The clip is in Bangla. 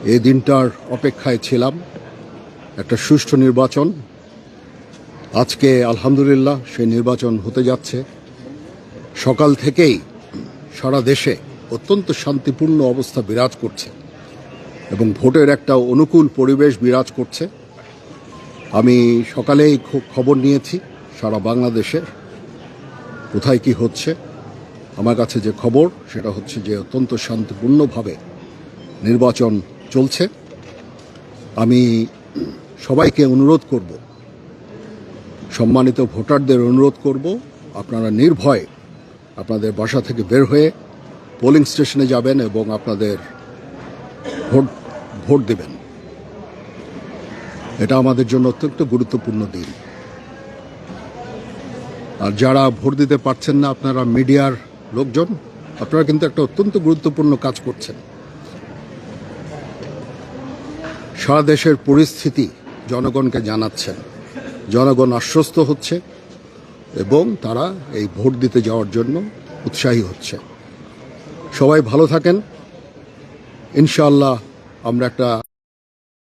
এই দিনটার অপেক্ষায় ছিলাম, একটা সুষ্ঠু নির্বাচন। আজকে আলহামদুলিল্লাহ সেই নির্বাচন হতে যাচ্ছে। সকাল থেকেই সারা দেশে অত্যন্ত শান্তিপূর্ণ অবস্থা বিরাজ করছে এবং ভোটের একটা অনুকূল পরিবেশ বিরাজ করছে। আমি সকালেই খবর নিয়েছি সারা বাংলাদেশের কোথায় কি হচ্ছে। আমার কাছে যে খবর সেটা হচ্ছে যে অত্যন্ত শান্তিপূর্ণভাবে নির্বাচন চলছে। আমি সবাইকে অনুরোধ করব, সম্মানিত ভোটারদের অনুরোধ করব, আপনারা নির্ভয়ে আপনাদের বাসা থেকে বের হয়ে পোলিং স্টেশনে যাবেন এবং আপনাদের ভোট দেবেন। এটা আমাদের জন্য অত্যন্ত গুরুত্বপূর্ণ দিন। আর যারা ভোট দিতে পারছেন না, আপনারা মিডিয়ার লোকজন, আপনারা কিন্তু একটা অত্যন্ত গুরুত্বপূর্ণ কাজ করছেন। সারা দেশের পরিস্থিতি জনগণকে জানাচ্ছেন, জনগণ আশ্বস্ত হচ্ছে এবং তারা এই ভোট দিতে যাওয়ার জন্য উৎসাহী হচ্ছে। সবাই ভালো থাকেন। ইনশাআল্লাহ আমরা একটা